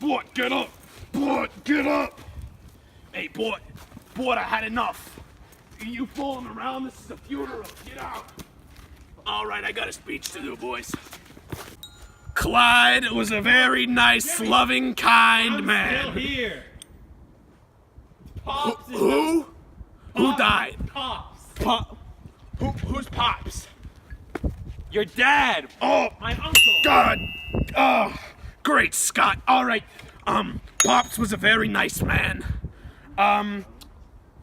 Boy, get up! Boy, get up! Hey, boy, I had enough. You fooling around? This is a funeral. Get out! All right, I got a speech to do, boys. Clyde was a very nice, loving, kind man. Still here. Pops is Who? Who died? Pops. Who's Pops? Your dad. Oh, My uncle. God! Oh, great Scott. All right. Pops was a very nice man.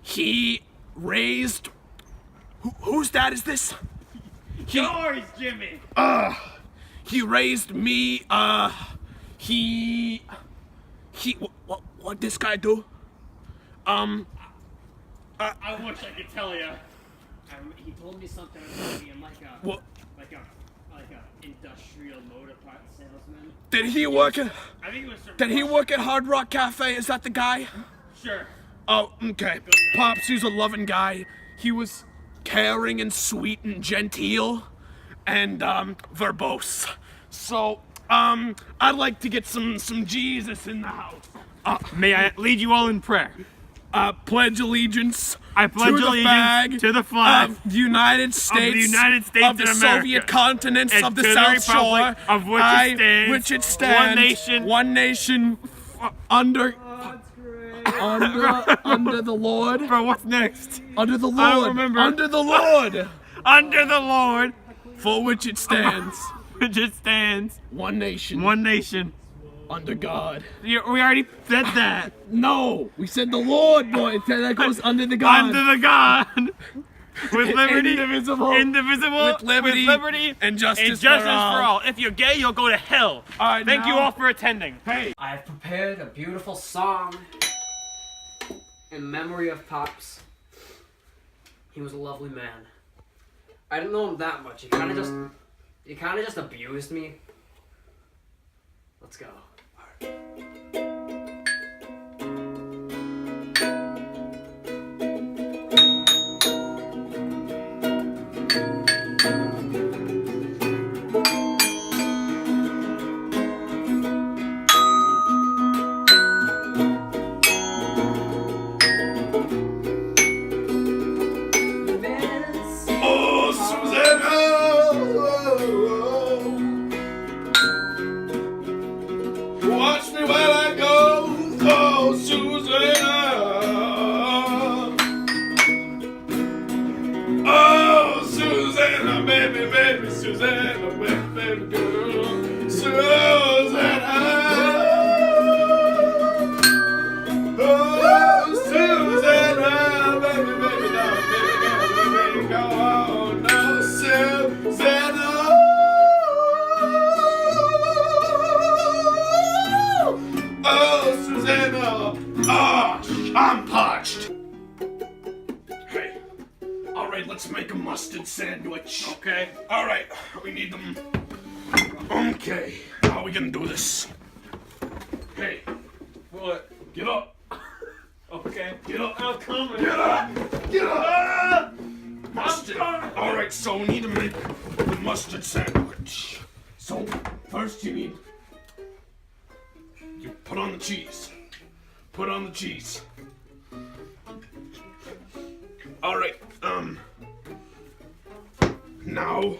He raised... whose dad is this? Yours, Jimmy. He raised me, what this guy do? I wish I could tell you. He told me something about being like a What? like a industrial motor part salesman. Did he work at, I think it was. did he work at Hard Rock Cafe? Is that the guy? Sure. Oh, okay. Pops, he was a loving guy. He was caring and sweet and genteel and, verbose. So, I'd like to get some Jesus in the house. May I lead you all in prayer? Pledge allegiance. I pledge to allegiance to the flag of the United States, United States of the of America, Soviet continents, and of the to the South republic Shore, of which it stands, one nation, under the Lord, Bro, what's next? under the I Lord, don't remember. under the Lord, Under the Lord, for which it stands, which it stands, one nation, one nation. under God. We already said that. No, we said the Lord, boy. That goes under the God. Under the God. With liberty, Indivisible, with liberty, and justice, for all. If you're gay, you'll go to hell. All right, Thank you now- all for attending. Hey, I've prepared a beautiful song in memory of Pops. He was a lovely man. I didn't know him that much. He kind of just abused me. Let's go. oh, Susanna, watch me while I go. Oh, Susanna, oh, Susanna, baby, Susanna, baby girl, Susanna. Oh, Susanna, baby, no, baby, go on, no, Susanna. Oh, Susanna. Oh, I'm parched. Hey, all right, let's make a mustard sandwich. Okay. All right, we need them. Okay, how are we gonna do this? Hey, What? get up. Okay. Get up. I'm coming. Get up! Get up! Mustard. coming. All right, so we need to make the mustard sandwich. So first you put on the cheese. Put on the cheese. All right. Now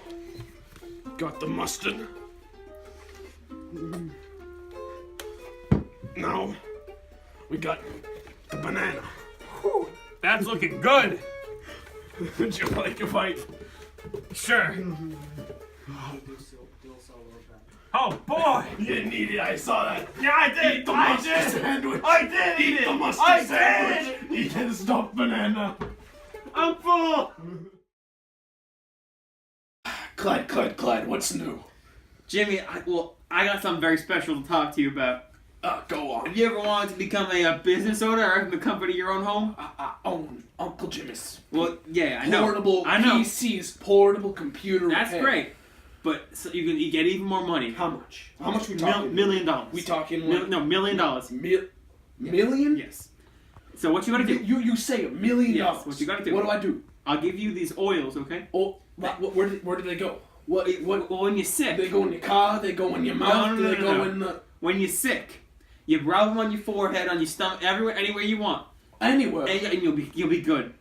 got the mustard. Now we got the banana. That's looking good. Would you like a bite? Sure. Oh boy. You didn't eat it, I saw that. Yeah, I did. Eat the I mustard did. sandwich. I did eat it. The mustard I sandwich. did. Eat the stuffed banana. I'm full. Clyde, what's new? Jimmy, I got something very special to talk to you about. Go on. Have you ever wanted to become a business owner or the company of your own home? I own Uncle Jimmy's. Well, yeah, I know. Portable I know. PCs, portable computer That's repair. great. But so you get even more money. How much? How much we talking? $1 million. We talking $1 million. million? Yes. So what you gotta do? You say $1 million. Yes, what you gotta do. What do I do? I'll give you these oils, okay? Oh, where do they go? What Well, when you're sick, they go in your car? They go in your mouth? No. They go in the. when you're sick, You rub them on your forehead, on your stomach, everywhere, anywhere you want, Anywhere. and you'll be good.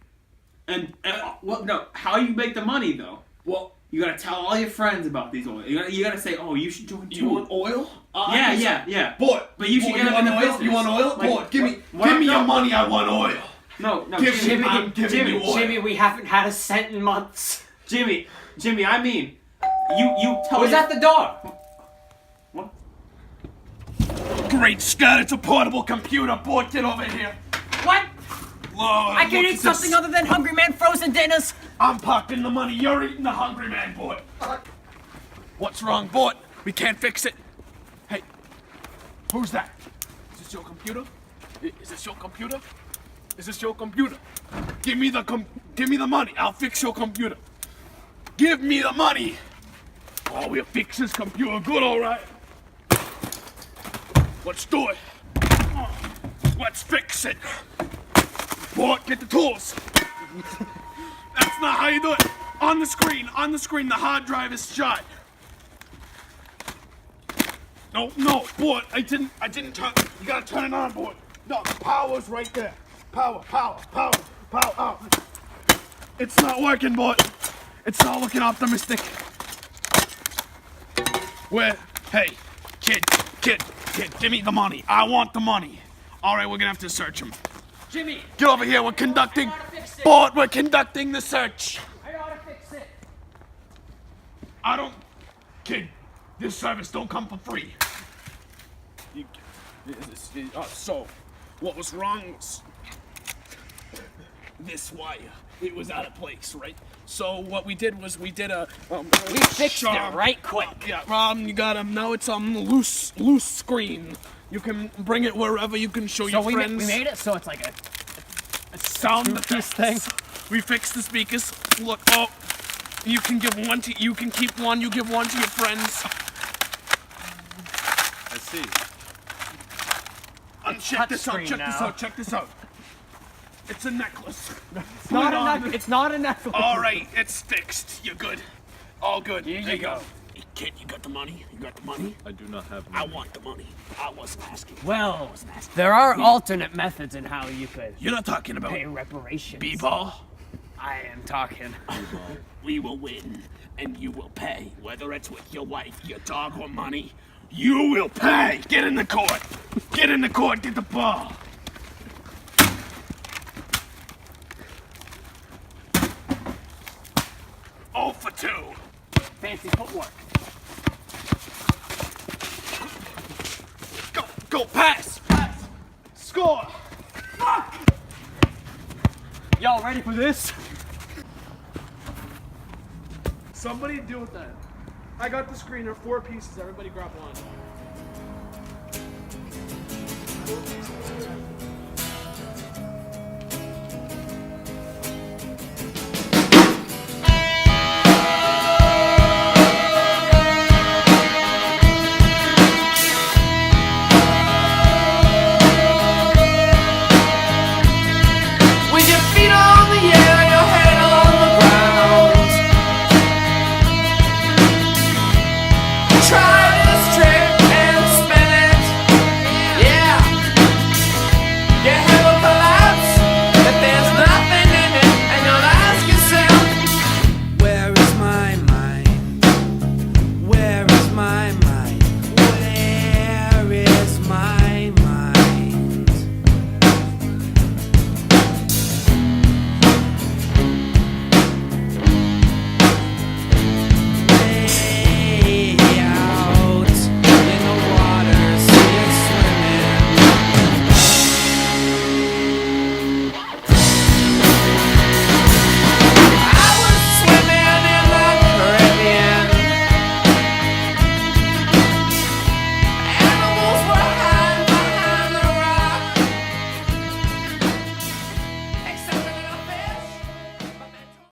And well, no, how you make the money though? Well, You gotta tell all your friends about these oils. You gotta say, oh, you should join too. you want oil? Yeah. Boy, But you should boy, get you in want the oil? business. You want oil? Like, Boy, give what- me no. your money. I want oil. No, I'm giving you oil. Jimmy, we haven't had a cent in months. Jimmy, I mean, you tell Who's your- at the door? What? Great Scott! It's a portable computer. Boy, get over here. What? Lord, I can look eat at something this. other than Hungry Man frozen dinners. I'm popping the money. You're eating the hungry man, boy. What's wrong, boy? We can't fix it. Hey, who's that? Is this your computer? Is this your computer? Is this your computer? Give me the money. I'll fix your computer. Give me the money. Oh, we'll fix this computer good, all right. Let's do it. Let's fix it. Boy, get the tools. That's not how you do it. On the screen, the hard drive is shut. No, boy, I didn't turn. You gotta turn it on, boy. No, the power's right there. Power. Oh. It's not working, boy. It's not looking optimistic. Where? Hey, kid, give me the money. I want the money. All right, we're gonna have to search him. Jimmy, Get over here. We're conducting. I know how to fix it. Boy, we're conducting the search. I know how to fix it. I don't. Kid, this service don't come for free. So, what was wrong was this wire. It was out of place, right? So what we did was we did a We fixed it right quick. Yeah, you got now it's loose screen. You can bring it wherever you can show So your we friends. made it so it's like a sound two-piece effects. We fixed the speakers. Look, oh, you can give one to. You can keep one. You give one to your friends. I see. Check this out. touchscreen Check this now. out. Check this out. It's a necklace. It's not a necklace. All right, it's fixed. You're good. All good. Here you There go. Hey, kid, you got the money? You got the money? I do not have I money. want the money. I wasn't asking. Well, there are alternate methods in how you could You're not talking about pay reparations. B-ball. I am talking. We will win, and you will pay. Whether it's with your wife, your dog, or money, you will pay. Get in the court. Get in the court. Get the ball. Oh for 2. Fancy footwork. Go, pass. Score. Y'all ready for this? Somebody deal with that. I got the screener, 4 pieces. Everybody grab one.